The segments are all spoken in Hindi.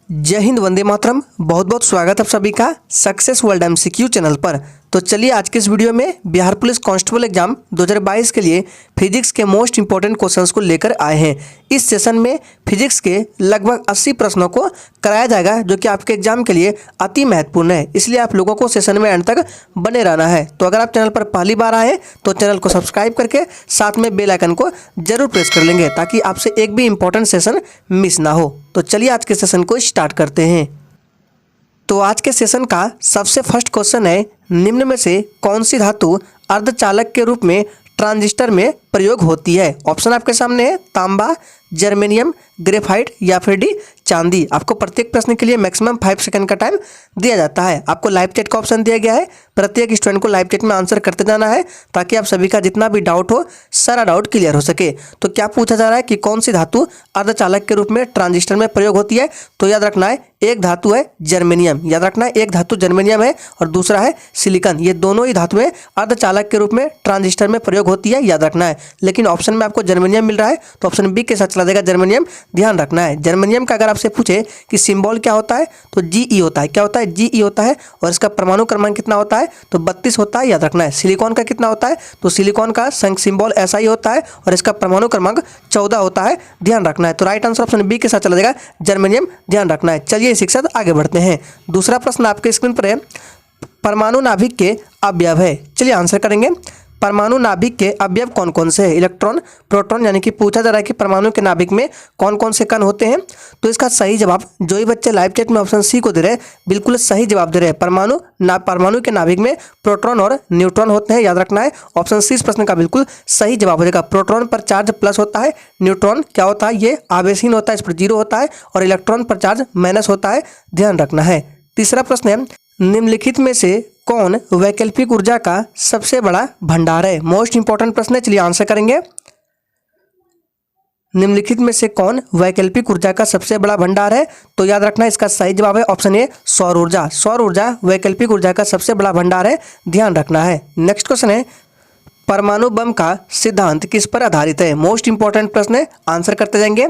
जय हिंद, वंदे मातरम। बहुत बहुत स्वागत है आप सभी का सक्सेस वर्ल्ड एमसीक्यू चैनल पर। तो चलिए आज के इस वीडियो में बिहार पुलिस कांस्टेबल एग्जाम 2022 के लिए फिजिक्स के मोस्ट इंपॉर्टेंट क्वेश्चंस को लेकर आए हैं। इस सेशन में फिजिक्स के लगभग 80 प्रश्नों को कराया जाएगा जो कि आपके एग्जाम के लिए अति महत्वपूर्ण है, इसलिए आप लोगों को सेशन में एंड तक बने रहना है। तो अगर आप चैनल पर पहली बार आए तो चैनल को सब्सक्राइब करके साथ में बेल आइकन को जरूर प्रेस कर लेंगे ताकि आपसे एक भी इंपॉर्टेंट सेशन मिस ना हो। तो चलिए आज के सेशन को स्टार्ट करते हैं। तो आज के सेशन का सबसे फर्स्ट क्वेश्चन है, निम्न में से कौन सी धातु अर्धचालक के रूप में ट्रांजिस्टर में प्रयोग होती है? ऑप्शन आपके सामने है, तांबा, जर्मेनियम, ग्रेफाइट या फिर डी चांदी। आपको प्रत्येक प्रश्न के लिए मैक्सिमम 5 सेकंड का टाइम दिया जाता है। आपको लाइव चैट का ऑप्शन दिया गया है, प्रत्येक स्टूडेंट को लाइव चैट में आंसर करते जाना है ताकि आप सभी का जितना भी डाउट हो सारा डाउट क्लियर हो सके। तो क्या पूछा जा रहा है कि कौन सी धातु अर्धचालक के रूप में ट्रांजिस्टर में प्रयोग होती है? तो याद रखना है, एक धातु है जर्मेनियम, याद रखना है एक धातु जर्मेनियम है और दूसरा है सिलिकॉन। ये दोनों ही धातुएं अर्धचालक के रूप में ट्रांजिस्टर में प्रयोग होती है, याद रखना है। लेकिन ऑप्शन में आपको जर्मेनियम मिल रहा है तो ऑप्शन बी के साथ चला जाएगा जर्मेनियम, ध्यान रखना है। जर्मेनियम का अगर आपसे पूछे कि सिंबल क्या होता है तो Ge होता है। क्या होता है? Ge होता है। और इसका परमाणु क्रमांक कितना होता है? तो 32 होता है, याद रखना है। सिलिकॉन का कितना होता है? तो सिलिकॉन का सिंबल SI होता है और इसका परमाणु क्रमांक 14 होता है, ध्यान रखना है। तो राइट आंसर ऑप्शन बी के साथ चला जाएगा जर्मेनियम, ध्यान रखना है। चलिए इसी के साथ आगे बढ़ते हैं। दूसरा प्रश्न आपके स्क्रीन पर है, परमाणु नाभिक के अवयव है। चलिए आंसर करेंगे। परमाणु नाभिक के अवयव कौन कौन से हैं? इलेक्ट्रॉन, प्रोटॉन, यानी कि पूछा जा रहा है कि परमाणु के नाभिक में कौन कौन से कण होते हैं। तो इसका सही जवाब जो ही बच्चे लाइव चैट में ऑप्शन सी को दे रहे हैं बिल्कुल सही जवाब दे रहे हैं। परमाणु के नाभिक में प्रोटॉन और न्यूट्रॉन होते हैं, याद रखना है। ऑप्शन सी इस प्रश्न का बिल्कुल सही जवाब हो जाएगा। प्रोटॉन पर चार्ज प्लस होता है, न्यूट्रॉन क्या होता है? ये आवेशहीन होता है, इस पर 0 होता है, और इलेक्ट्रॉन पर चार्ज माइनस होता है, ध्यान रखना है। तीसरा प्रश्न है, निम्नलिखित में से कौन वैकल्पिक ऊर्जा का सबसे बड़ा भंडार है? मोस्ट इंपॉर्टेंट प्रश्न है, चलिए आंसर करेंगे। निम्नलिखित में से कौन वैकल्पिक ऊर्जा का सबसे बड़ा भंडार है? तो याद रखना इसका सही जवाब है ऑप्शन ए, सौर ऊर्जा। सौर ऊर्जा वैकल्पिक ऊर्जा का सबसे बड़ा भंडार है, ध्यान रखना है। नेक्स्ट क्वेश्चन है, परमाणु बम का सिद्धांत किस पर आधारित है? मोस्ट इंपॉर्टेंट प्रश्न है, आंसर करते जाएंगे।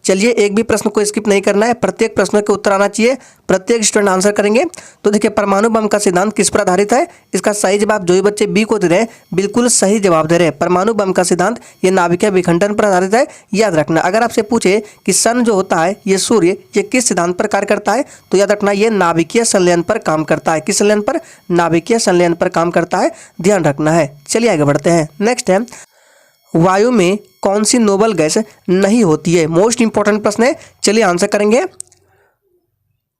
चलिए एक भी प्रश्न को स्किप नहीं करना है, प्रत्येक प्रश्नों के उत्तर आना चाहिए, प्रत्येक स्टूडेंट आंसर करेंगे। तो देखिए, परमाणु बम का सिद्धांत किस पर आधारित है? इसका सही जवाब जो ही बच्चे बी को दे रहे हैं बिल्कुल सही जवाब दे रहे हैं। परमाणु बम का सिद्धांत ये नाभिकीय विखंडन पर आधारित है, याद रखना। अगर आपसे पूछे कि सन जो होता है ये सूर्य, ये किस सिद्धांत पर कार्य करता है? तो याद रखना ये नाभिकीय संलयन पर काम करता है। किस संलयन पर? नाभिकीय संलयन पर काम करता है, ध्यान रखना है। चलिए आगे बढ़ते हैं। नेक्स्ट है, वायु में कौन सी नोबल गैस नहीं होती है? मोस्ट इंपॉर्टेंट प्रश्न है, चलिए आंसर करेंगे।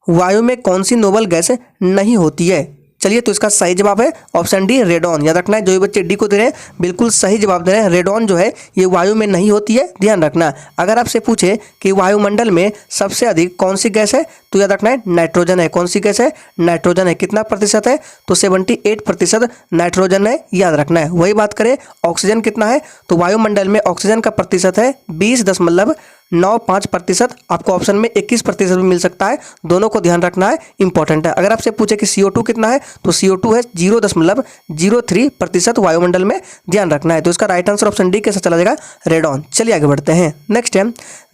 वायु में कौन सी नोबल गैस नहीं होती है? चलिए तो इसका सही जवाब है ऑप्शन डी, रेडॉन। याद रखना है जो भी बच्चे डी को दे रहे हैं बिल्कुल सही जवाब दे रहे हैं। रेडॉन जो है ये वायु में नहीं होती है, ध्यान रखना। अगर आपसे पूछे कि वायुमंडल में सबसे अधिक कौन सी गैस है तो याद रखना है नाइट्रोजन है। कौन सी गैस है? नाइट्रोजन है। कितना प्रतिशत है? तो 78% नाइट्रोजन है, याद रखना है। वही बात करें ऑक्सीजन कितना है तो वायुमंडल में ऑक्सीजन का प्रतिशत है 20.95%। आपको ऑप्शन में 21% भी मिल सकता है, दोनों को ध्यान रखना है, इंपॉर्टेंट है। अगर आपसे पूछे कि CO2 कितना है तो CO2 है 0.03% वायुमंडल में, ध्यान रखना है। तो इसका राइट आंसर ऑप्शन डी के साथ चला जाएगा रेडॉन। चलिए आगे बढ़ते हैं। नेक्स्ट है,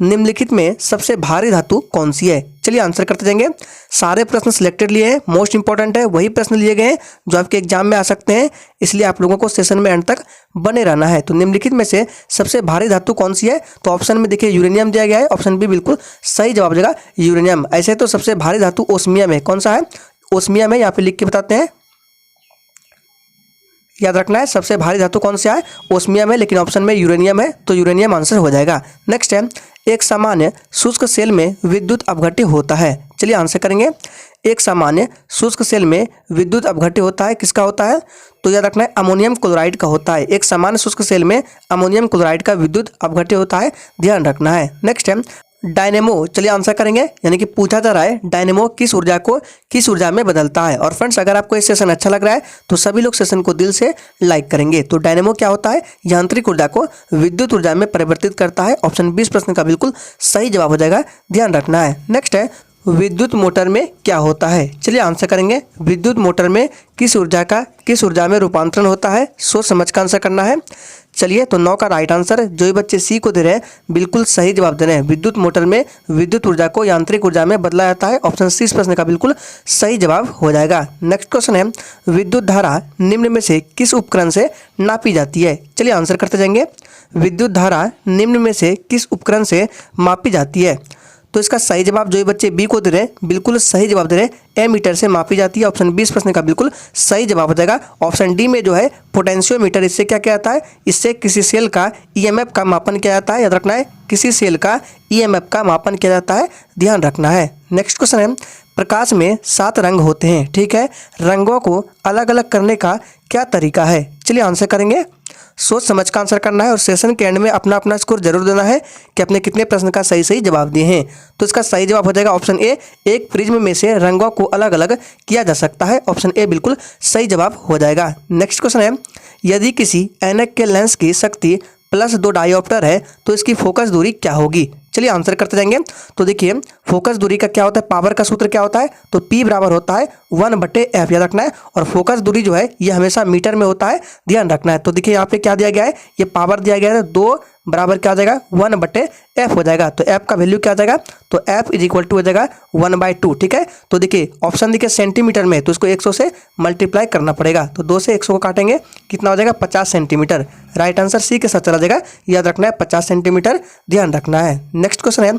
निम्नलिखित में सबसे भारी धातु कौन सी है? चलिए आंसर करते जाएंगे। सारे प्रश्न सिलेक्टेड लिए हैं, मोस्ट इंपॉर्टेंट है, वही प्रश्न लिए गए हैं जो आपके एग्जाम में आ सकते हैं, इसलिए आप लोगों को सेशन में एंड तक बने रहना है। तो निम्नलिखित में से सबसे भारी धातु कौन सी है? तो ऑप्शन में देखिए यूरेनियम दिया गया है, ऑप्शन बी बिल्कुल सही जवाब देगा यूरेनियम। ऐसे तो सबसे भारी धातु ओस्मियम है। कौन सा है? ओस्मियम है, यहाँ पे लिख के बताते हैं, याद रखना है। सबसे भारी धातु कौन सा है? ओस्मियम है, लेकिन ऑप्शन में यूरेनियम है तो यूरेनियम आंसर हो जाएगा। नेक्स्ट है, एक सामान्य शुष्क सेल में विद्युत अपघट्य होता है। चलिए आंसर करेंगे। एक सामान्य शुष्क सेल में विद्युत अपघट्य होता है, किसका होता है? तो याद रखना है अमोनियम क्लोराइड का होता है। एक सामान्य शुष्क सेल में अमोनियम क्लोराइड का विद्युत अपघट्य होता है, ध्यान रखना है। नेक्स्ट है, डायनेमो। चलिए आंसर करेंगे, यानी कि पूछा जा रहा है डायनेमो किस ऊर्जा को किस ऊर्जा में बदलता है। और फ्रेंड्स अगर आपको ये सेशन अच्छा लग रहा है तो सभी लोग सेशन को दिल से लाइक करेंगे। तो डायनेमो क्या होता है? यांत्रिक ऊर्जा को विद्युत ऊर्जा में परिवर्तित करता है। ऑप्शन 20 प्रश्न का बिल्कुल सही जवाब हो जाएगा, ध्यान रखना है। नेक्स्ट है, विद्युत मोटर में क्या होता है? चलिए आंसर करेंगे। विद्युत मोटर में किस ऊर्जा में रूपांतरण होता है? सोच समझ कर आंसर करना है। चलिए तो 9 का राइट आंसर जो भी बच्चे सी को दे रहे हैं बिल्कुल सही जवाब दे रहे हैं। विद्युत मोटर में विद्युत ऊर्जा को यांत्रिक ऊर्जा में बदला जाता है। ऑप्शन सी इस प्रश्न का बिल्कुल सही जवाब हो जाएगा। नेक्स्ट क्वेश्चन है, विद्युत धारा निम्न में से किस उपकरण से नापी जाती है? चलिए आंसर करते जाएंगे। विद्युत धारा निम्न में से किस उपकरण से मापी जाती है? तो इसका सही जवाब जो बच्चे बी को दे रहे हैं बिल्कुल सही जवाब दे रहे हैं, एमीटर से मापी जाती है। ऑप्शन 20 प्रश्न का बिल्कुल सही जवाब हो जाएगा। ऑप्शन डी में जो है पोटेंशियोमीटर, इससे क्या किया जाता है? इससे किसी सेल का ईएमएफ का मापन किया जाता है। याद रखना है, किसी सेल का ईएमएफ का मापन किया जाता है, ध्यान रखना है। नेक्स्ट क्वेश्चन है, प्रकाश में 7 रंग होते हैं, ठीक है, रंगों को अलग अलग करने का क्या तरीका है? चलिए आंसर करेंगे। सोच समझ का आंसर करना है और सेशन के एंड में अपना अपना स्कोर जरूर देना है कि अपने कितने प्रश्न का सही सही जवाब दिए हैं। तो इसका सही जवाब हो जाएगा ऑप्शन ए, एक प्रिज्म में से रंगों को अलग अलग किया जा सकता है। ऑप्शन ए बिल्कुल सही जवाब हो जाएगा। नेक्स्ट क्वेश्चन है, यदि किसी ऐनक के लेंस की शक्ति /2 डायोप्टर है तो इसकी फोकस दूरी क्या होगी? चलिए आंसर करते जाएंगे। तो देखिए फोकस दूरी का क्या होता है, पावर का सूत्र क्या होता है? तो P बराबर होता है 1/f, याद रखना है। और फोकस दूरी जो है ये हमेशा मीटर में होता है, ध्यान रखना है। तो देखिए यहाँ पे क्या दिया गया है, ये पावर दिया गया है, 2 बराबर क्या आ जाएगा 1/f हो जाएगा। तो f का वैल्यू क्या आ जाएगा? तो f इज इक्वल टू हो जाएगा 1/2, ठीक है। तो देखिए ऑप्शन देखिए सेंटीमीटर में, तो इसको 100 से मल्टीप्लाई करना पड़ेगा। तो 2 से 100 को काटेंगे, कितना हो जाएगा 50 सेंटीमीटर। राइट आंसर सी के साथ चला जाएगा, याद रखना है 50 सेंटीमीटर, ध्यान रखना है। नेक्स्ट क्वेश्चन है,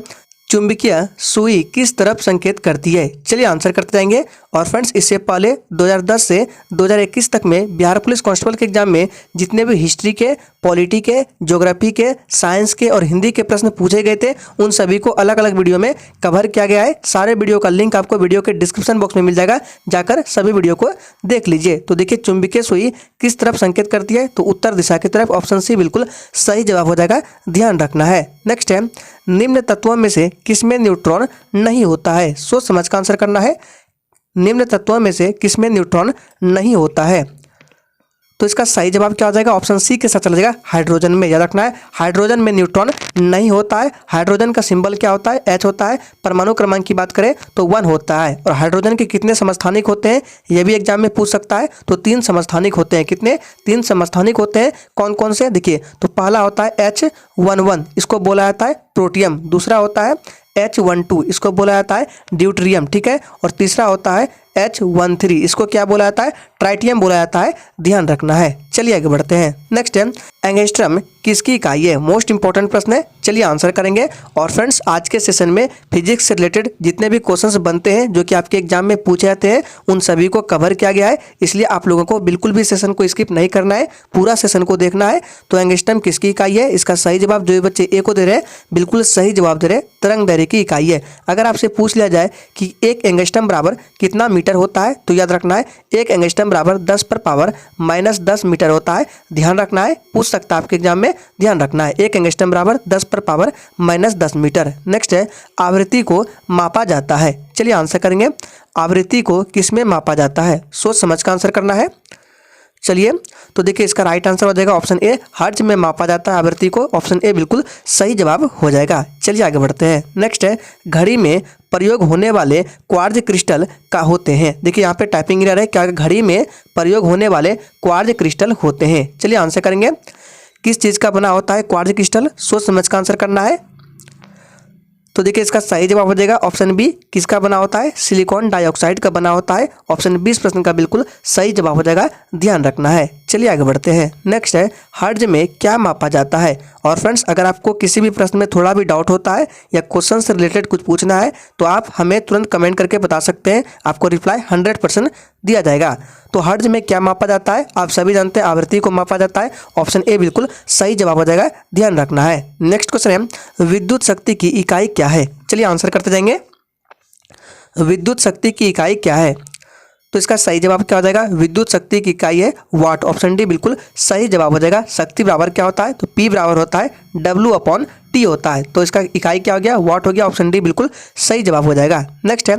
चुंबकीय सुई किस तरफ संकेत करती है? चलिए आंसर करते जाएंगे। और फ्रेंड्स इससे पहले 2010 से 2021 तक में बिहार पुलिस कांस्टेबल के एग्जाम में जितने भी हिस्ट्री के, पॉलिटी के, ज्योग्राफी के, साइंस के और हिंदी के प्रश्न पूछे गए थे, उन सभी को अलग अलग वीडियो में कवर किया गया है। सारे वीडियो का लिंक आपको वीडियो के डिस्क्रिप्शन बॉक्स में मिल जाएगा, जाकर सभी वीडियो को देख लीजिए। तो देखिए चुंबकीय सुई किस तरफ संकेत करती है? तो उत्तर दिशा की तरफ। ऑप्शन सी बिल्कुल सही जवाब हो जाएगा, ध्यान रखना है। नेक्स्ट है, निम्न तत्वों में से किसमें न्यूट्रॉन नहीं होता है? सोच समझ का आंसर करना है। निम्न तत्वों में से किसमें न्यूट्रॉन नहीं होता है? तो इसका सही जवाब क्या हो जाएगा? ऑप्शन सी के साथ चला जाएगा, हाइड्रोजन में। याद रखना है, हाइड्रोजन में न्यूट्रॉन नहीं होता है। हाइड्रोजन का सिंबल क्या होता है? H होता है। परमाणु क्रमांक की बात करें तो 1 होता है। और हाइड्रोजन के कितने समस्थानिक होते हैं, यह भी एग्जाम में पूछ सकता है। तो 3 समस्थानिक होते हैं। कितने? 3 समस्थानिक होते हैं। कौन कौन से? देखिए, तो पहला होता है H11, इसको बोला जाता है प्रोटियम। दूसरा होता है H12, इसको बोला जाता है ड्यूट्रियम, ठीक है। और तीसरा होता है H13, इसको क्या बोला जाता है? ट्राइटियम बोला जाता है, ध्यान रखना है। चलिए आगे बढ़ते हैं। नेक्स्ट है, एंगस्ट्रम किसकी इकाई है? मोस्ट इंपॉर्टेंट प्रश्न है, चलिए आंसर करेंगे। और फ्रेंड्स आज के सेशन में फिजिक्स से रिलेटेड जितने भी क्वेश्चंस बनते हैं जो कि आपके एग्जाम में पूछे जाते हैं, उन सभी को कवर किया गया है। इसलिए आप लोगों को बिल्कुल भी सेशन को स्किप नहीं करना है, पूरा सेशन को देखना है। तो एंगस्ट्रम किसकी इकाई है? इसका सही जवाब जो बच्चे ए को दे रहे हैं बिल्कुल सही जवाब दे रहे हैं, तरंग दैर्घ्य की इकाई है। अगर आपसे पूछ लिया जाए कि एक एंगस्ट्रम बराबर कितना मीटर होता है, तो याद रखना है एक एंगस्ट्रम बराबर 10⁻⁻10 मीटर होता है, ध्यान रखना है। पूछ सकता है आपके एग्जाम में, ध्यान रखना है। एक एंगस्ट्रम बराबर 10⁻⁻10 मीटर। नेक्स्ट है, आवृत्ति को मापा जाता है। चलिए आंसर करेंगे, आवृत्ति को किसमें मापा जाता है? सोच समझ का आंसर करना है। चलिए तो देखिए इसका राइट आंसर हो जाएगा ऑप्शन ए, हर्ट्ज में मापा जाता है आवृत्ति को। ऑप्शन ए बिल्कुल सही जवाब हो जाएगा। चलिए आगे बढ़ते हैं। नेक्स्ट है, घड़ी में प्रयोग होने वाले क्वार्ज क्रिस्टल का होते हैं। देखिए यहाँ पे टाइपिंग एरर है, क्या घड़ी में प्रयोग होने वाले क्वार्ज क्रिस्टल होते हैं? चलिए आंसर करेंगे, किस चीज़ का बना होता है क्वार्ज क्रिस्टल? सोच समझ का आंसर करना है। तो देखिए इसका सही जवाब हो जाएगा ऑप्शन बी, किसका बना होता है? सिलिकॉन डाइऑक्साइड का बना होता है। ऑप्शन 20 प्रश्न का बिल्कुल सही जवाब हो जाएगा, ध्यान रखना है। चलिए आगे बढ़ते हैं। नेक्स्ट है, हर्ट्ज में क्या मापा जाता है? और फ्रेंड्स अगर आपको किसी भी प्रश्न में थोड़ा भी डाउट होता है या क्वेश्चन से रिलेटेड कुछ पूछना है तो आप हमें तुरंत कमेंट करके बता सकते हैं, आपको रिप्लाई 100% दिया जाएगा। तो हर्ट्ज में क्या मापा जाता है? आप सभी जानते हैं आवृत्ति को मापा जाता है। ऑप्शन ए बिल्कुल सही जवाब हो जाएगा, ध्यान रखना है। नेक्स्ट क्वेश्चन है, विद्युत शक्ति की इकाई क्या है? चलिए आंसर करते जाएंगे। विद्युत शक्ति की इकाई क्या है? तो इसका सही जवाब क्या हो जाएगा? विद्युत शक्ति की इकाई है वाट। ऑप्शन डी बिल्कुल सही जवाब हो जाएगा। शक्ति बराबर क्या होता है? तो P बराबर होता है W/T होता है। तो इसका इकाई क्या हो गया? वाट हो गया। ऑप्शन डी बिल्कुल सही जवाब हो जाएगा। नेक्स्ट है,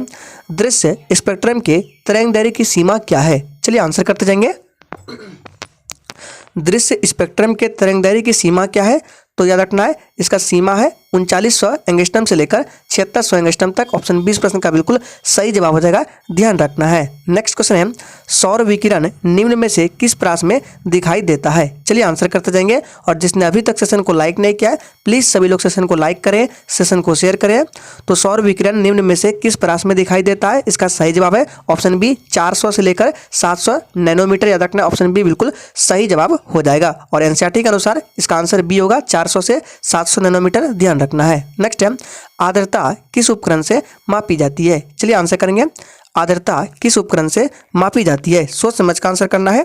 दृश्य स्पेक्ट्रम के तरंगदैर्घ्य की सीमा क्या है? चलिए आंसर करते जाएंगे। दृश्य स्पेक्ट्रम के तरंगदैर्घ्य की सीमा क्या है? तो याद रखना है इसका सीमा है 3900 एंगस्ट्रम से लेकर 7600 एंगस्ट्रम तक। ऑप्शन 20 प्रश्न का बिल्कुल सही जवाब हो जाएगा, ध्यान रखना है। नेक्स्ट क्वेश्चन है सौर विकिरण निम्न में से किस प्रास में दिखाई देता है। चलिए आंसर करते जाएंगे। और जिसने अभी तक सेशन को लाइक नहीं किया है प्लीज़ सभी लोग सेशन को लाइक करें, सेशन को शेयर करें। तो सौर विकिरण निम्न में से किस प्रास में दिखाई देता है, इसका सही जवाब है ऑप्शन बी 400 से लेकर 700 नैनोमीटर। याद रखना ऑप्शन बी बिल्कुल सही जवाब हो जाएगा। और एनसीईआरटी के अनुसार इसका आंसर बी होगा 400 से 700 नैनोमीटर, ध्यान रखना है। नेक्स्ट है आर्द्रता किस उपकरण से मापी जाती है। चलिए आंसर करेंगे। आर्द्रता किस उपकरण से मापी जाती है, सोच समझ कर आंसर करना है।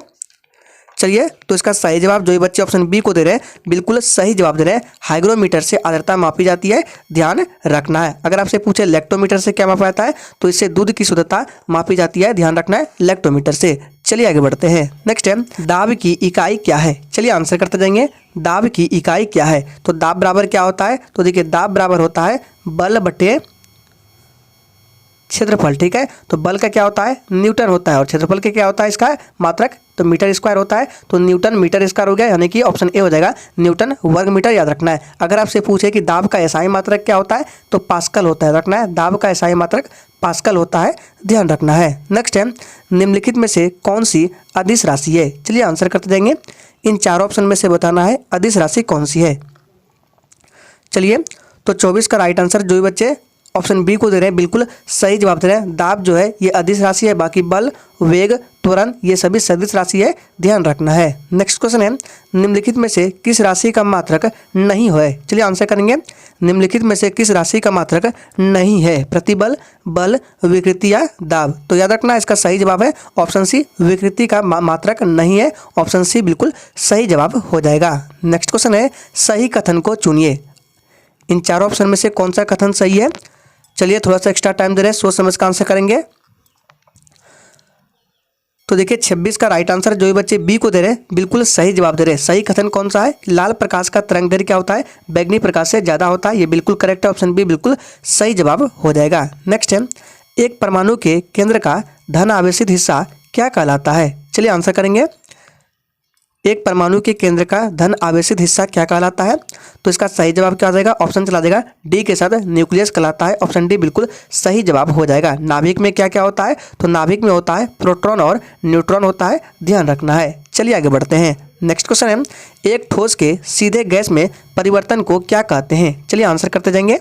चलिए तो इसका सही जवाब जो ये बच्चे ऑप्शन बी को दे रहे हैं बिल्कुल सही जवाब दे रहे हैं। हाइग्रोमीटर से आर्द्रता मापी जाती है, ध्यान रखना है। अगर आपसे पूछे लेक्टोमीटर से क्या मापा जाता है तो इससे दूध की शुद्धता मापी जाती है, ध्यान रखना है लेक्टोमीटर से। चलिए आगे बढ़ते हैं। नेक्स्ट है दाब की इकाई क्या है। चलिए आंसर करते जाएंगे। दाब की इकाई क्या है, तो दाब बराबर क्या होता है, तो देखिए दाब बराबर होता है बल बटे क्षेत्रफल। ठीक है, तो बल का क्या होता है न्यूटन होता है और क्षेत्रफल का क्या होता है इसका मात्रक, तो मीटर स्क्वायर होता है। तो न्यूटन मीटर स्क्वायर हो गया, यानी कि ऑप्शन ए हो जाएगा न्यूटन वर्ग मीटर। याद रखना है। अगर आपसे पूछे कि दाब का एसआई मात्रक क्या होता है तो पास्कल होता है, रखना है दाब का एसआई मात्रक पास्कल होता है, ध्यान रखना है। नेक्स्ट है निम्नलिखित में से कौन सी अदिश राशि है। चलिए आंसर करते जाएंगे। इन चारों ऑप्शन में से बताना है अदिश राशि कौन सी है। चलिए तो 24 का राइट आंसर जो भी बच्चे ऑप्शन बी को दे रहे हैं बिल्कुल सही जवाब दे रहे हैं। दाब जो है ये अदिश राशि है, बाकी बल वेग त्वरण ये सभी सदिश राशि है, ध्यान रखना है। नेक्स्ट क्वेश्चन है निम्नलिखित में से किस राशि का मात्रक नहीं है। चलिए आंसर करेंगे। निम्नलिखित में से किस राशि का मात्रक नहीं है, प्रतिबल, बल, विकृति या दाब। तो याद रखना इसका सही जवाब है ऑप्शन सी विकृति का मात्रक नहीं है। ऑप्शन सी बिल्कुल सही जवाब हो जाएगा। नेक्स्ट क्वेश्चन है सही कथन को चुनिए। इन चारों ऑप्शन में से कौन सा कथन सही है। चलिए थोड़ा सा एक्स्ट्रा टाइम दे रहे हैं, सोच समझ कर आंसर करेंगे। तो देखिए 26 का राइट आंसर जो भी बच्चे बी को दे रहे हैं बिल्कुल सही जवाब दे रहे हैं। सही कथन कौन सा है, लाल प्रकाश का तरंगदैर्घ्य क्या होता है बैगनी प्रकाश से ज़्यादा होता है, ये बिल्कुल करेक्ट है। ऑप्शन बी बिल्कुल सही जवाब हो जाएगा। नेक्स्ट है एक परमाणु के केंद्र का धन आवेशित हिस्सा क्या कहलाता है। चलिए आंसर करेंगे। एक परमाणु के केंद्र का धन आवेशित हिस्सा क्या कहलाता है, तो इसका सही जवाब क्या हो जाएगा, ऑप्शन चला देगा डी के साथ न्यूक्लियस कहलाता है। ऑप्शन डी बिल्कुल सही जवाब हो जाएगा। नाभिक में क्या क्या होता है, तो नाभिक में होता है प्रोटॉन और न्यूट्रॉन होता है, ध्यान रखना है। चलिए आगे बढ़ते हैं। नेक्स्ट क्वेश्चन है एक ठोस के सीधे गैस में परिवर्तन को क्या कहते हैं। चलिए आंसर करते जाएंगे।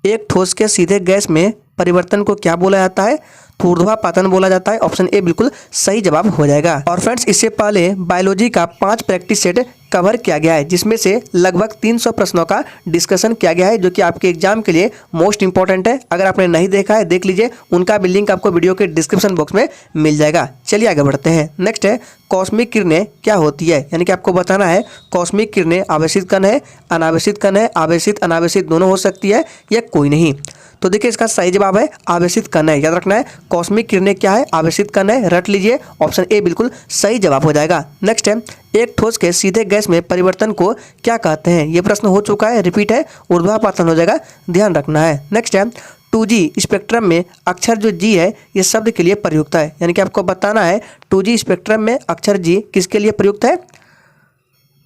एक ठोस के सीधे गैस में परिवर्तन को क्या बोला जाता है, तो ऊर्ध्वापातन बोला जाता है। ऑप्शन ए बिल्कुल सही जवाब हो जाएगा। और फ्रेंड्स इससे पहले बायोलॉजी का 5 प्रैक्टिस सेट कवर किया गया है, जिसमें से लगभग 300 प्रश्नों का डिस्कशन किया गया है, जो कि आपके एग्जाम के लिए मोस्ट इंपॉर्टेंट है। अगर आपने नहीं देखा है देख लीजिए, उनका भी लिंक आपको वीडियो के डिस्क्रिप्शन बॉक्स में मिल जाएगा। चलिए आगे बढ़ते हैं। नेक्स्ट है कॉस्मिक किरणें क्या होती है, यानी कि आपको बताना है कॉस्मिक किरणें आवेशित कण है, अनावेशित कण है, आवेशित अनावेशित दोनों हो सकती है या कोई नहीं। तो देखिए इसका सही जवाब है आवेशित कण है। याद रखना है कॉस्मिक किरणें क्या है, आवेशित कण है, रट लीजिए। ऑप्शन ए बिल्कुल सही जवाब हो जाएगा। नेक्स्ट है एक ठोस के सीधे गैस में परिवर्तन को क्या कहते हैं। ये प्रश्न हो चुका है, रिपीट है, ऊर्ध्वापातन हो जाएगा, ध्यान रखना है। नेक्स्ट है 2G स्पेक्ट्रम में अक्षर जो G है ये शब्द के लिए प्रयुक्त है, यानी कि आपको बताना है 2G स्पेक्ट्रम में अक्षर G किसके लिए प्रयुक्त है।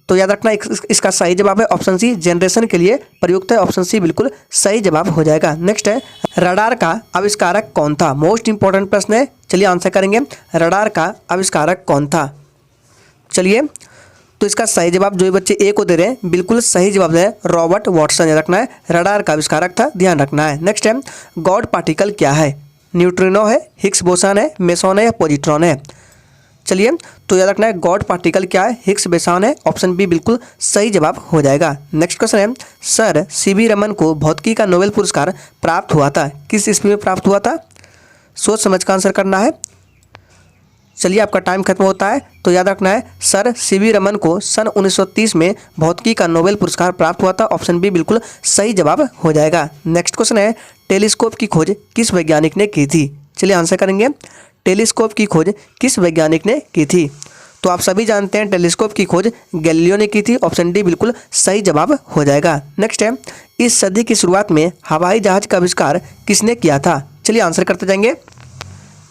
तो याद रखना इसका सही जवाब है ऑप्शन सी जनरेशन के लिए प्रयुक्त है। ऑप्शन सी बिल्कुल सही जवाब हो जाएगा। नेक्स्ट है रडार का आविष्कारक कौन था। मोस्ट इंपॉर्टेंट प्रश्न है, चलिए आंसर करेंगे। रडार का आविष्कारक कौन था। चलिए तो इसका सही जवाब जो बच्चे ए को दे रहे हैं बिल्कुल सही जवाब है रॉबर्ट वॉटसन। याद रखना है रडार का आविष्कारक था, ध्यान रखना है। नेक्स्ट है गॉड पार्टिकल क्या है, न्यूट्रिनो है, हिग्स बोसन है, मेसॉन है या पॉजिट्रॉन है। चलिए तो याद रखना है गॉड पार्टिकल क्या है, हिग्स बोसन है। ऑप्शन बी बिल्कुल सही जवाब हो जाएगा। नेक्स्ट क्वेश्चन है सर सीवी रमन को भौतिकी का नोबेल पुरस्कार प्राप्त हुआ था, किस ईस्वी में प्राप्त हुआ था। सोच समझ कर आंसर करना है। चलिए आपका टाइम खत्म होता है, तो याद रखना है सर सीवी रमन को सन 1930 में भौतिकी का नोबेल पुरस्कार प्राप्त हुआ था। ऑप्शन बी बिल्कुल सही जवाब हो जाएगा। नेक्स्ट क्वेश्चन है टेलीस्कोप की खोज किस वैज्ञानिक ने की थी। चलिए आंसर करेंगे। टेलीस्कोप की खोज किस वैज्ञानिक ने की थी, तो आप सभी जानते हैं टेलीस्कोप की खोज गैलीलियो ने की थी। ऑप्शन डी बिल्कुल सही जवाब हो जाएगा। नेक्स्ट है इस सदी की शुरुआत में हवाई जहाज का आविष्कार किसने किया था। चलिए आंसर करते जाएंगे।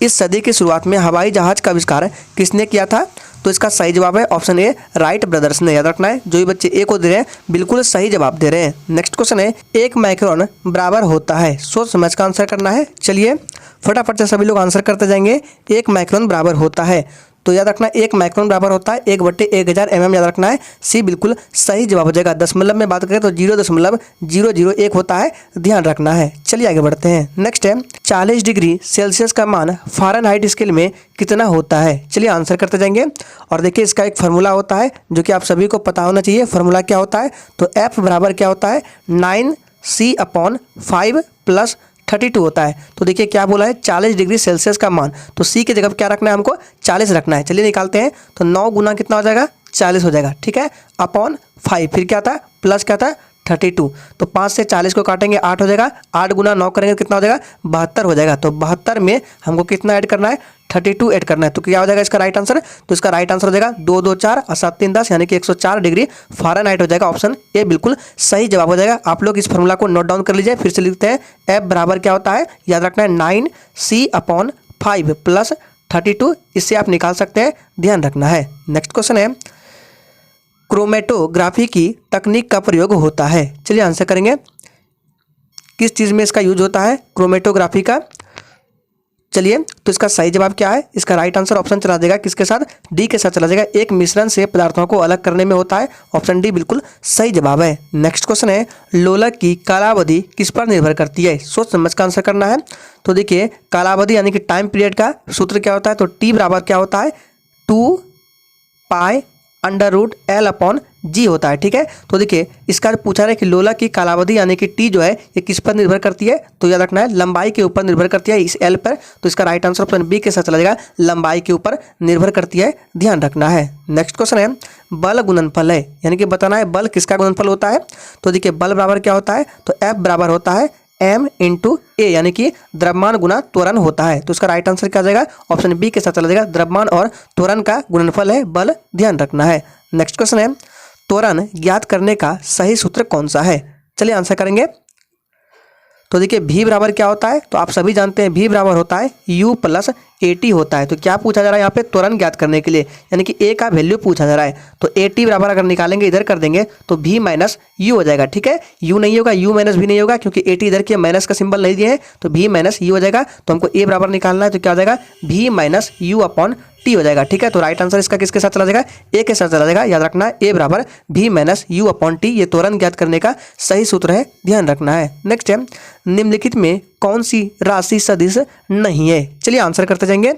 इस सदी की शुरुआत में हवाई जहाज का आविष्कार किसने किया था, तो तो इसका सही जवाब है ऑप्शन ए राइट ब्रदर्स ने। याद रखना है, जो भी बच्चे ए को दे रहे हैं बिल्कुल सही जवाब दे रहे हैं। नेक्स्ट क्वेश्चन है 1 माइक्रोन बराबर होता है, सोच समझ कर आंसर करना है। चलिए फटाफट से सभी लोग आंसर करते जाएंगे। 1 माइक्रोन बराबर होता है, तो याद रखना 1 माइक्रोन बराबर होता है 1/1000 mm। याद रखना है, सी बिल्कुल सही जवाब हो जाएगा। दशमलव में बात करें तो 0.001 होता है, ध्यान रखना है। चलिए आगे बढ़ते हैं। नेक्स्ट है 40 डिग्री सेल्सियस का मान फ़ारेनहाइट स्केल में कितना होता है। चलिए आंसर करते जाएंगे। और देखिए इसका एक फार्मूला होता है जो कि आप सभी को पता होना चाहिए। फार्मूला क्या होता है, तो F बराबर क्या होता है 9c/5 + 32 होता है। तो देखिए क्या बोला है 40 डिग्री सेल्सियस का मान, तो सी की जगह क्या रखना है हमको 40 रखना है। चलिए निकालते हैं, तो 9 गुना कितना हो जाएगा 40 हो जाएगा, ठीक है, अपॉन 5 फिर क्या था प्लस क्या था 32। तो 5 से 40 को काटेंगे 8 हो जाएगा, 8 गुना 9 करेंगे कितना हो जाएगा 72 हो जाएगा। तो 72 में हमको कितना ऐड करना है 32 ऐड करना है। तो क्या हो जाएगा इसका राइट आंसर, तो इसका राइट आंसर हो जाएगा 2 2 4 और 7 3 10 यानी कि 104 डिग्री फ़ारेनहाइट हो जाएगा। ऑप्शन ए बिल्कुल सही जवाब हो जाएगा। आप लोग इस फार्मूला को नोट डाउन कर लीजिए। फिर से लिखते हैं एफ बराबर क्या होता है, याद रखना है 9c/5 + 32, इससे आप निकाल सकते हैं, ध्यान रखना है। नेक्स्ट क्वेश्चन है क्रोमेटोग्राफी की तकनीक का प्रयोग होता है। चलिए आंसर करेंगे, किस चीज़ में इसका यूज होता है क्रोमेटोग्राफी का। चलिए तो इसका सही जवाब क्या है, इसका राइट आंसर ऑप्शन चला देगा किसके साथ, डी के साथ चला जाएगा। एक मिश्रण से पदार्थों को अलग करने में होता है, ऑप्शन डी बिल्कुल सही जवाब है। नेक्स्ट क्वेश्चन है लोलक की कालावधि किस पर निर्भर करती है, सोच समझ का आंसर करना है। तो देखिए कालावधि यानी कि टाइम पीरियड का सूत्र क्या होता है, तो टी बराबर क्या होता है 2π√L/G होता है, ठीक है। तो देखिए इसका पूछा रहा है कि लोलक की कालावधि यानी कि टी जो है ये किस पर निर्भर करती है, तो याद रखना है लंबाई के ऊपर निर्भर करती है, इस एल पर। तो इसका राइट आंसर ऑप्शन बी के साथ चला जाएगा, लंबाई के ऊपर निर्भर करती है, ध्यान रखना है। नेक्स्ट क्वेश्चन है बल गुणनफल है, यानी कि बताना है बल किसका गुणनफल होता है। तो देखिए बल बराबर क्या होता है, तो एफ बराबर होता है m × a यानी कि द्रव्यमान गुना त्वरण होता है। तो इसका राइट आंसर क्या आ जाएगा, ऑप्शन बी के साथ चला जाएगा, द्रव्यमान और त्वरण का गुणनफल है बल, ध्यान रखना है। नेक्स्ट क्वेश्चन है त्वरण ज्ञात करने का सही सूत्र कौन सा है। चलिए आंसर करेंगे। तो देखिए v बराबर क्या होता है, तो आप सभी जानते हैं v बराबर होता है u + at होता है। तो क्या पूछा जा रहा है यहाँ पे त्वरण ज्ञात करने के लिए, यानी कि a का वैल्यू पूछा जा रहा है। तो at बराबर अगर निकालेंगे इधर कर देंगे तो v - u हो जाएगा, ठीक है। u नहीं होगा, u - v नहीं होगा क्योंकि at इधर के माइनस का सिंबल नहीं दिए हैं, तो v - u हो जाएगा। तो हमको a बराबर निकालना है, तो क्या हो जाएगा v - u/t हो जाएगा, ठीक है। तो राइट आंसर इसका किसके साथ चला जाएगा, ए के साथ चला जाएगा। याद रखना है a बराबर v - u/t, ये त्वरण ज्ञात करने का सही सूत्र है, ध्यान रखना है। नेक्स्ट है निम्नलिखित में कौन सी राशि सदिश नहीं है। चलिए आंसर करते जाएंगे।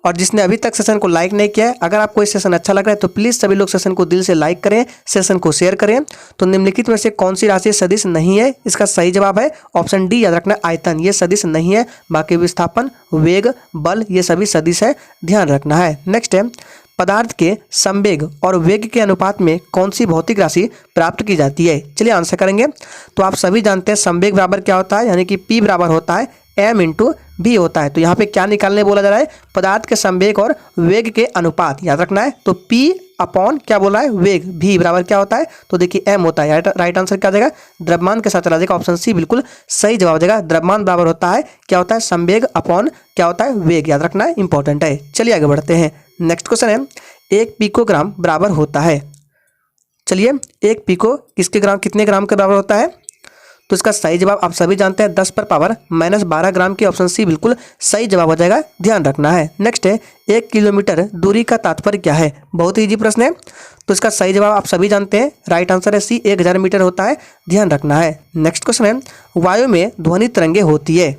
और जिसने अभी तक सेशन को लाइक नहीं किया है, अगर आपको इस सेशन अच्छा लग रहा है तो प्लीज़ सभी लोग सेशन को दिल से लाइक करें, सेशन को शेयर करें। तो निम्नलिखित में से कौन सी राशि सदिश नहीं है, इसका सही जवाब है ऑप्शन डी, याद रखना आयतन, ये सदिश नहीं है। बाकी विस्थापन, वेग, बल ये सभी सदिश है, ध्यान रखना है। नेक्स्ट है पदार्थ के संवेग और वेग के अनुपात में कौन सी भौतिक राशि प्राप्त की जाती है। चलिए आंसर करेंगे। तो आप सभी जानते हैं संवेग बराबर क्या होता है, यानी कि p बराबर होता है m × v होता है। तो यहाँ पे क्या निकालने बोला जा रहा है, पदार्थ के संवेग और वेग के अनुपात, याद रखना है। तो p/, क्या बोला है वेग, v बराबर क्या होता है, तो देखिए m होता है। राइट आंसर क्या आ जाएगा, द्रव्यमान के साथ चला जाएगा, ऑप्शन सी बिल्कुल सही जवाब हो जाएगा। द्रव्यमान बराबर होता है क्या होता है संवेग अपॉन क्या होता है वेग, याद रखना है, इंपॉर्टेंट है। चलिए आगे बढ़ते हैं। नेक्स्ट क्वेश्चन है 1 पिकोग्राम बराबर होता है। चलिए 1 पिको किसके ग्राम, कितने ग्राम के बराबर होता है, तो इसका सही जवाब आप सभी जानते हैं 10⁻⁻12 ग्राम की, ऑप्शन सी बिल्कुल सही जवाब हो जाएगा, ध्यान रखना है। नेक्स्ट है 1 किलोमीटर दूरी का तात्पर्य क्या है, बहुत ही इजी प्रश्न है। तो इसका सही जवाब आप सभी जानते हैं, राइट आंसर है सी 1000 मीटर होता है, ध्यान रखना है। नेक्स्ट क्वेश्चन है वायु में ध्वनि तरंगे होती है।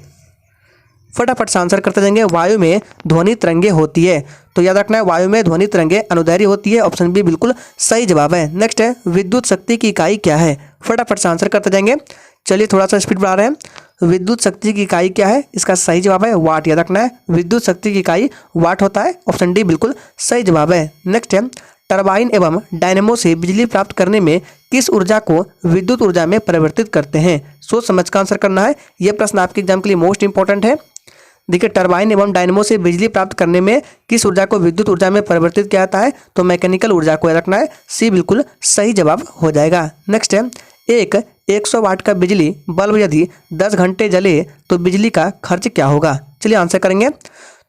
फटाफट से आंसर करते जाएंगे। वायु में ध्वनि तरंगे होती है, तो याद रखना है वायु में ध्वनि तरंगे अनुदैर्घ्य होती है, ऑप्शन बी बिल्कुल सही जवाब है। नेक्स्ट है विद्युत शक्ति की इकाई क्या है, फटाफट से आंसर करते जाएंगे। चलिए थोड़ा सा स्पीड बढ़ा रहे हैं। विद्युत शक्ति की इकाई क्या है, इसका सही जवाब है वाट, याद रखना है विद्युत शक्ति की इकाई वाट होता है, ऑप्शन डी बिल्कुल सही जवाब है। नेक्स्ट है टरबाइन एवं डायनेमो से बिजली प्राप्त करने में किस ऊर्जा को विद्युत ऊर्जा में परिवर्तित करते हैं, सोच समझ कर आंसर करना है। यह प्रश्न आपके एग्जाम के लिए मोस्ट इंपॉर्टेंट है। देखिए टरबाइन एवं डायनेमो से बिजली प्राप्त करने में किस ऊर्जा को विद्युत ऊर्जा में परिवर्तित किया जाता है, तो मैकेनिकल ऊर्जा को, याद रखना है सी बिल्कुल सही जवाब हो जाएगा। नेक्स्ट है एक 100 वाट का बिजली बल्ब यदि 10 घंटे जले तो बिजली का खर्च क्या होगा। चलिए आंसर करेंगे।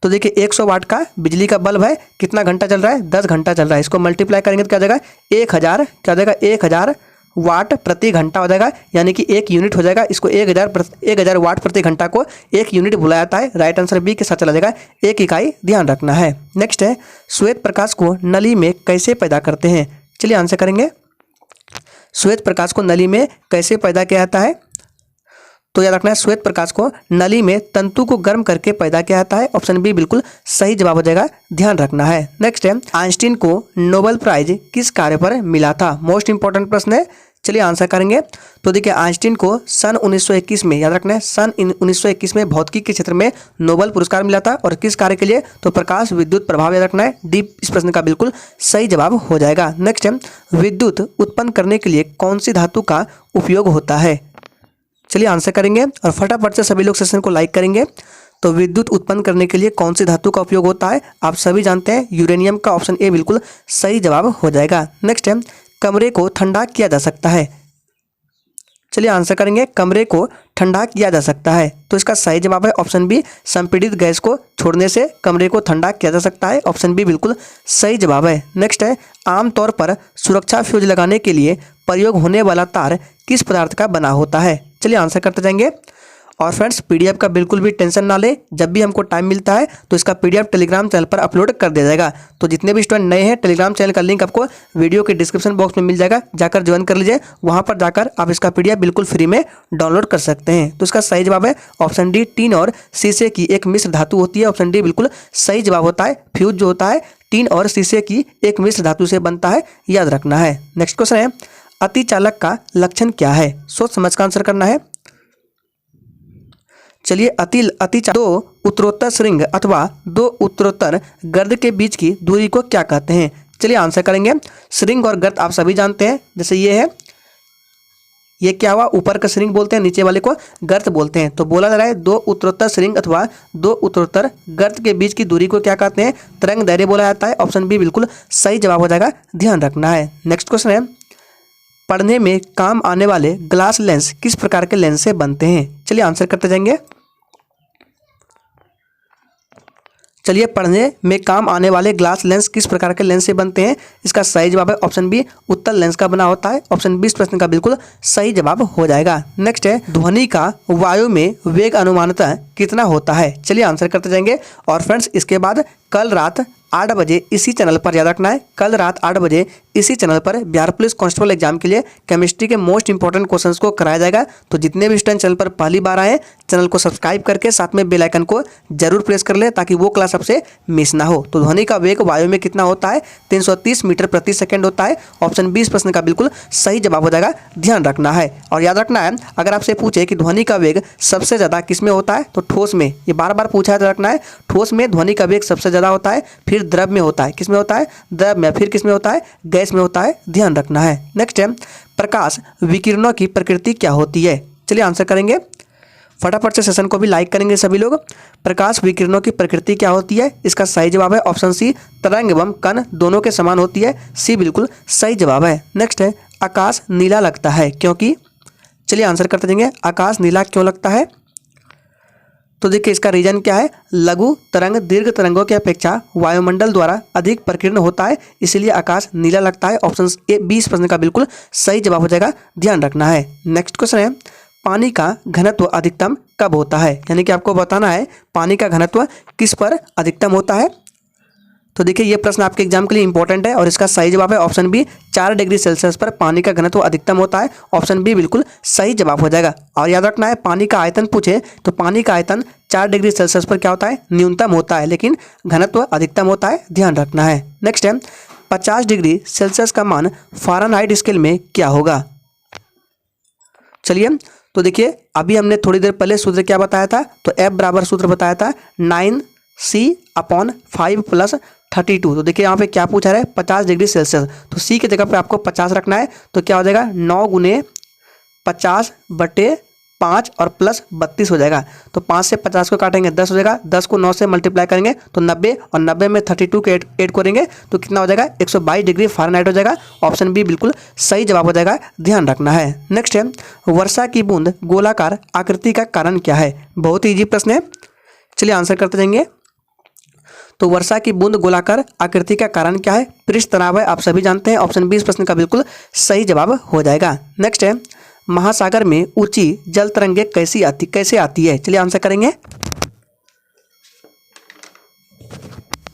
तो देखिए 100 वाट का बिजली का बल्ब है, कितना घंटा चल रहा है, 10 घंटा चल रहा है। इसको मल्टीप्लाई करेंगे तो क्या हो जाएगा 1000, क्या हो जाएगा 1000 वाट प्रति घंटा हो जाएगा, यानी कि 1 यूनिट हो जाएगा। इसको 1000 वाट प्रति घंटा को 1 यूनिट बुलाया जाता है। राइट आंसर बी के साथ चला जाएगा, 1 इकाई ध्यान रखना है। नेक्स्ट है श्वेत प्रकाश को नली में कैसे पैदा करते हैं। चलिए आंसर करेंगे, श्वेत प्रकाश को नली में कैसे पैदा किया जाता है। तो याद रखना है श्वेत प्रकाश को नली में तंतु को गर्म करके पैदा किया जाता है। ऑप्शन बी बिल्कुल सही जवाब हो जाएगा, ध्यान रखना है। नेक्स्ट है आइंस्टीन को नोबेल प्राइज किस कार्य पर मिला था। मोस्ट इंपॉर्टेंट प्रश्न है, चलिए आंसर करेंगे। तो देखिए आइंस्टीन को सन 1921 में, याद रखना है सन 1921 में भौतिकी के क्षेत्र में नोबेल पुरस्कार मिला था। और किस कार्य के लिए, तो प्रकाश विद्युत प्रभाव, याद रखना है डी इस प्रश्न का बिल्कुल सही जवाब हो जाएगा। नेक्स्ट है विद्युत उत्पन्न करने के लिए कौन सी धातु का उपयोग होता है। चलिए आंसर करेंगे और फटाफट से सभी लोग सेशन को लाइक करेंगे। तो विद्युत उत्पन्न करने के लिए कौन सी धातु का उपयोग होता है, आप सभी जानते हैं यूरेनियम का। ऑप्शन ए बिल्कुल सही जवाब हो जाएगा। नेक्स्ट है कमरे को ठंडा किया जा सकता है। चलिए आंसर करेंगे, कमरे को ठंडा किया जा सकता है। तो इसका सही जवाब है ऑप्शन बी, संपीड़ित गैस को छोड़ने से कमरे को ठंडा किया जा सकता है। ऑप्शन बी बिल्कुल सही जवाब है। नेक्स्ट है आमतौर पर सुरक्षा फ्यूज लगाने के लिए प्रयोग होने वाला तार किस पदार्थ का बना होता है। चलिए आंसर करते जाएंगे। और फ्रेंड्स पीडीएफ का बिल्कुल भी टेंशन ना ले, जब भी हमको टाइम मिलता है तो इसका पीडीएफ टेलीग्राम चैनल पर अपलोड कर दिया जाएगा। तो जितने भी स्टूडेंट नए हैं, टेलीग्राम चैनल का लिंक आपको वीडियो के डिस्क्रिप्शन बॉक्स में मिल जाएगा, जाकर ज्वाइन कर लीजिए। वहां पर जाकर आप इसका पीडीएफ बिल्कुल फ्री में डाउनलोड कर सकते हैं। तो इसका सही जवाब है ऑप्शन डी, टीन और शीशे की एक मिश्र धातु होती है। ऑप्शन डी बिल्कुल सही जवाब होता है। फ्यूज जो होता है टीन और शीशे की एक मिश्र धातु से बनता है, याद रखना है। नेक्स्ट क्वेश्चन है अतिचालक का लक्षण क्या है। सोच समझ का आंसर करना है। चलिए अतिचालक दो उत्तरोत्तर श्रृंग अथवा दो उत्तरोत्तर गर्द के बीच की दूरी को क्या कहते हैं। चलिए आंसर करेंगे। श्रृंग और गर्द आप सभी जानते हैं, जैसे ये है, ये क्या हुआ, ऊपर का श्रृंग बोलते हैं, नीचे वाले को गर्त बोलते हैं। तो बोला जा रहा है दो उत्तरोत्तर श्रृंग अथवा दो उत्तरोत्तर गर्त के बीच की दूरी को क्या कहते हैं, तरंग दैर्घ्य बोला जाता है। ऑप्शन बी बिल्कुल सही जवाब हो जाएगा, ध्यान रखना है। नेक्स्ट क्वेश्चन है पढ़ने में काम आने वाले ग्लास लेंस किस प्रकार के लेंस से बनते हैं। चलिए आंसर करते जाएंगे। चलिए पढ़ने में काम आने वाले ग्लास लेंस किस प्रकार के लेंस से बनते हैं। इसका सही जवाब है ऑप्शन बी, उत्तल लेंस का बना होता है। ऑप्शन बी इस प्रश्न का बिल्कुल सही जवाब हो जाएगा। नेक्स्ट है ध्वनि का वायु में वेग अनुमानतः कितना होता है। चलिए आंसर करते जाएंगे। और फ्रेंड्स इसके बाद कल रात 8 बजे इसी चैनल पर, याद रखना है कल रात 8 बजे इसी चैनल पर बिहार पुलिस कांस्टेबल एग्जाम के लिए केमिस्ट्री के मोस्ट इंपॉर्टेंट क्वेश्चंस को कराया जाएगा। तो जितने भी स्टूडेंट चैनल पर पहली बार आए, चैनल को सब्सक्राइब करके साथ में बेल आइकन को जरूर प्रेस कर ले, ताकि वो क्लास आपसे मिस ना हो। तो ध्वनि का वेग वायु में कितना होता है, 330 मीटर प्रति सेकेंड होता है। ऑप्शन बी इस प्रश्न का बिल्कुल सही जवाब हो जाएगा, ध्यान रखना है। और याद रखना है अगर आपसे पूछे कि ध्वनि का वेग सबसे ज़्यादा किस में होता है, तो ठोस में, ये बार बार पूछा है, रखना है ठोस में ध्वनि का वेग सबसे ज़्यादा होता है, फिर द्रव में होता है, किस में होता है, द्रव में, फिर किस में होता है, गैस में होता है, ध्यान रखना है। नेक्स्ट है प्रकाश विकिरणों की प्रकृति क्या होती है। चलिए आंसर करेंगे, फटाफट से सेशन को भी लाइक करेंगे सभी लोग। प्रकाश विकिरणों की प्रकृति क्या होती है, इसका सही जवाब है ऑप्शन सी, तरंग एवं कण दोनों के समान होती है। सी बिल्कुल सही जवाब है। नेक्स्ट है आकाश नीला लगता है क्योंकि। चलिए आंसर करते जाएंगे, आकाश नीला क्यों लगता है। तो देखिए इसका रीजन क्या है, लघु तरंग दीर्घ तरंगों की अपेक्षा वायुमंडल द्वारा अधिक प्रकीर्ण होता है, इसीलिए आकाश नीला लगता है। ऑप्शन ए बी इस प्रश्न का बिल्कुल सही जवाब हो जाएगा, ध्यान रखना है। नेक्स्ट क्वेश्चन है पानी का घनत्व अधिकतम कब होता है, यानी कि आपको बताना है पानी का घनत्व किस पर अधिकतम होता है। तो देखिए ये प्रश्न आपके एग्जाम के लिए इंपॉर्टेंट है और इसका सही जवाब है ऑप्शन बी, 4 डिग्री सेल्सियस पर पानी का घनत्व अधिकतम होता है। ऑप्शन बी बिल्कुल सही जवाब हो जाएगा। और याद रखना है पानी का आयतन पूछे तो पानी का आयतन 4 डिग्री सेल्सियस पर क्या होता है, न्यूनतम होता है, लेकिन घनत्व अधिकतम होता है, ध्यान रखना है। नेक्स्ट है 50 डिग्री सेल्सियस का मान फ़ारेनहाइट स्केल में क्या होगा। चलिए तो देखिए अभी हमने थोड़ी देर पहले सूत्र क्या बताया था, तो F बराबर सूत्र बताया था 9C/5 + 32। तो देखिए यहाँ पे क्या पूछा रहा है, 50 डिग्री सेल्सियस, तो C की जगह पे आपको 50 रखना है। तो क्या हो जाएगा 9 × 50/5 और प्लस 32 हो जाएगा। तो 5 से 50 को काटेंगे 10 हो जाएगा, 10 को 9 से मल्टीप्लाई करेंगे तो 90, और 90 में 32 के ऐड करेंगे तो कितना हो जाएगा 122 डिग्री फ़ारेनहाइट हो जाएगा। ऑप्शन बी बिल्कुल सही जवाब हो जाएगा, ध्यान रखना है। नेक्स्ट है वर्षा की बूंद गोलाकार आकृति का कारण क्या है। बहुत ही ईजी प्रश्न है, चलिए आंसर करते जाएंगे। तो वर्षा की बूंद गोलाकार आकृति का कारण क्या है? पृष्ठ तनाव है, आप सभी जानते हैं। ऑप्शन बी इस प्रश्न का बिल्कुल सही जवाब हो जाएगा। नेक्स्ट है, महासागर में ऊंची जल तरंगे कैसे आती है? चलिए आंसर करेंगे,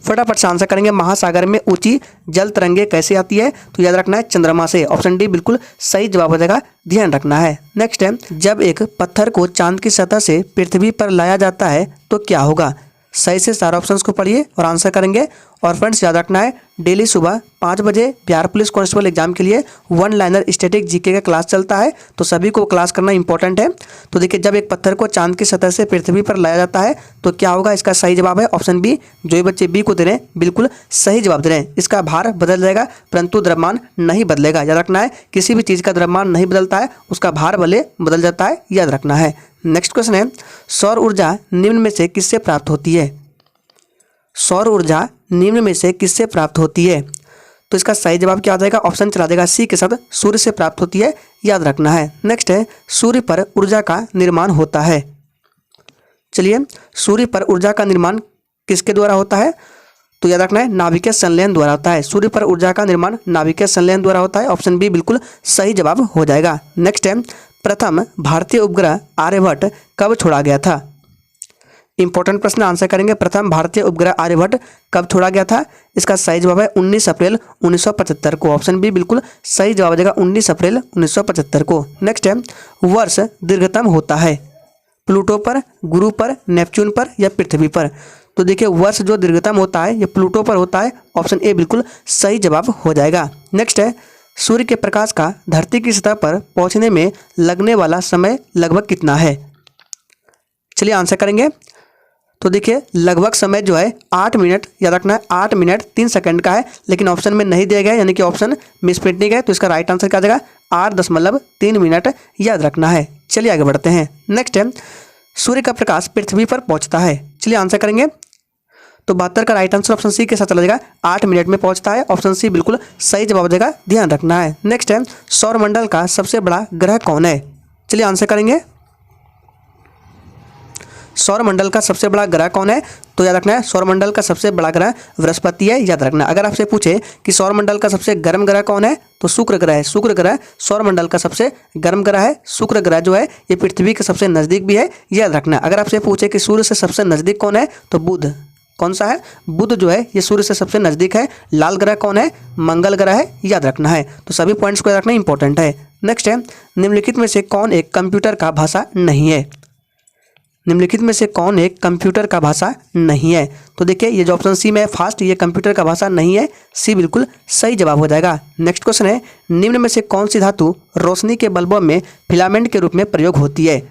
फटाफट से आंसर करेंगे। महासागर में ऊंची जल तरंगे कैसे आती है? तो याद रखना है चंद्रमा से। ऑप्शन डी बिल्कुल सही जवाब हो जाएगा, ध्यान रखना है। नेक्स्ट है, जब एक पत्थर को चांद की सतह से पृथ्वी पर लाया जाता है तो क्या होगा? सही से सारे ऑप्शंस को पढ़िए और आंसर करेंगे। और फ्रेंड्स याद रखना है, डेली सुबह 5 बजे बिहार पुलिस कांस्टेबल एग्जाम के लिए 1 लाइनर स्टैटिक जीके का क्लास चलता है, तो सभी को क्लास करना इंपॉर्टेंट है। तो देखिए, जब एक पत्थर को चांद की सतह से पृथ्वी पर लाया जाता है तो क्या होगा? इसका सही जवाब है ऑप्शन बी। जो ये बच्चे बी को दे रहे हैं बिल्कुल सही जवाब दे रहे हैं। इसका भार बदल जाएगा परंतु द्रव्यमान नहीं बदलेगा। याद रखना है, किसी भी चीज़ का द्रव्यमान नहीं बदलता है, उसका भार भले बदल जाता है, याद रखना है। नेक्स्ट क्वेश्चन है, सौर ऊर्जा निम्न में से किससे प्राप्त होती है? सौर ऊर्जा निम्न में से किससे प्राप्त होती है? तो इसका सही जवाब क्या आ जाएगा? ऑप्शन चला देगा सी के साथ, सूर्य से प्राप्त होती है, याद रखना है। नेक्स्ट है, सूर्य पर ऊर्जा का निर्माण होता है। चलिए, सूर्य पर ऊर्जा का निर्माण किसके द्वारा होता है? तो याद रखना है नाभिकीय संलयन द्वारा होता है। सूर्य पर ऊर्जा का निर्माण नाभिकीय संलयन द्वारा होता है। ऑप्शन बी बिल्कुल सही जवाब हो जाएगा। नेक्स्ट है, प्रथम भारतीय उपग्रह आर्यभट्ट कब छोड़ा गया था? इंपॉर्टेंट प्रश्न, आंसर करेंगे। प्रथम भारतीय उपग्रह आर्यभट्ट कब छोड़ा गया था? इसका सही जवाब है 19 अप्रैल 1975 को। ऑप्शन बी बिल्कुल सही जवाब हो जाएगा, 19 अप्रैल 1975 को। नेक्स्ट है, वर्ष दीर्घतम होता है प्लूटो पर, गुरु पर, नेपच्यून पर या पृथ्वी पर? तो देखिए, वर्ष जो दीर्घतम होता है ये प्लूटो पर होता है। ऑप्शन ए बिल्कुल सही जवाब हो जाएगा। नेक्स्ट है, सूर्य के प्रकाश का धरती की सतह पर पहुंचने में लगने वाला समय लगभग कितना है? चलिए आंसर करेंगे। तो देखिए, लगभग समय जो है 8 मिनट, याद रखना है 8 मिनट 3 सेकंड का है, लेकिन ऑप्शन में नहीं दिया गया, यानी कि ऑप्शन मिसप्रिंटिंग है। तो इसका राइट आंसर क्या आ जाएगा? 8.3 मिनट, याद रखना है। चलिए आगे बढ़ते हैं। नेक्स्ट है, सूर्य का प्रकाश पृथ्वी पर पहुंचता है। चलिए आंसर करेंगे। तो 72 का राइट आंसर ऑप्शन सी के साथ चला जाएगा, 8 मिनट में पहुंचता है। ऑप्शन सी बिल्कुल सही जवाब हो जाएगा, ध्यान रखना है। नेक्स्ट है, सौरमंडल का सबसे बड़ा ग्रह कौन है? चलिए आंसर करेंगे। सौरमंडल का सबसे बड़ा ग्रह कौन है? तो याद रखना है सौरमंडल का सबसे बड़ा ग्रह बृहस्पति है, याद रखना। अगर आपसे पूछे कि सौरमंडल का सबसे गर्म ग्रह कौन है, तो शुक्र ग्रह है। शुक्र ग्रह सौरमंडल का सबसे गर्म ग्रह है। शुक्र ग्रह जो है ये पृथ्वी के सबसे नज़दीक भी है, याद रखना। अगर आपसे पूछे कि सूर्य से सबसे नज़दीक कौन है, तो बुध। कौन सा है? बुध जो है ये सूर्य से सबसे नज़दीक है। लाल ग्रह कौन है? मंगल ग्रह है, याद रखना है। तो सभी पॉइंट्स को याद रखना इंपॉर्टेंट है। नेक्स्ट है, निम्नलिखित में से कौन एक कंप्यूटर का भाषा नहीं है? निम्नलिखित में से कौन एक कंप्यूटर का भाषा नहीं है? तो देखिए, ये जो ऑप्शन सी में है फास्ट, ये कंप्यूटर का भाषा नहीं है। सी बिल्कुल सही जवाब हो जाएगा। नेक्स्ट क्वेश्चन है, निम्न में से कौन सी धातु रोशनी के बल्बों में फिलामेंट के रूप में प्रयोग होती है?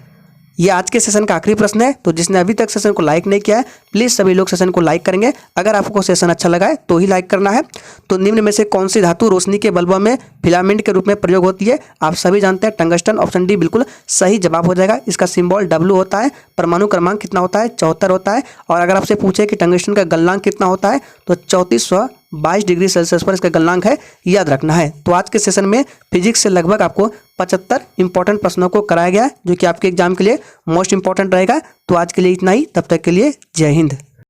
ये आज के सेशन का आखिरी प्रश्न है। तो जिसने अभी तक सेशन को लाइक नहीं किया है, प्लीज़ सभी लोग सेशन को लाइक करेंगे। अगर आपको सेशन अच्छा लगा है तो ही लाइक करना है। तो निम्न में से कौन सी धातु रोशनी के बल्बों में फिलामेंट के रूप में प्रयोग होती है? आप सभी जानते हैं टंगस्टन। ऑप्शन डी बिल्कुल सही जवाब हो जाएगा। इसका सिंबल डब्ल्यू होता है। परमाणु क्रमांक कितना होता है? 74 होता है। और अगर आपसे पूछे कि टंगस्टन का गलनांक कितना होता है, तो 3422 डिग्री सेल्सियस पर इसका गलनांक है, याद रखना है। तो आज के सेशन में फिजिक्स से लगभग आपको 75 इंपॉर्टेंट प्रश्नों को कराया गया, जो कि आपके एग्जाम के लिए मोस्ट इंपॉर्टेंट रहेगा। तो आज के लिए इतना ही, तब तक के लिए जय हिंद।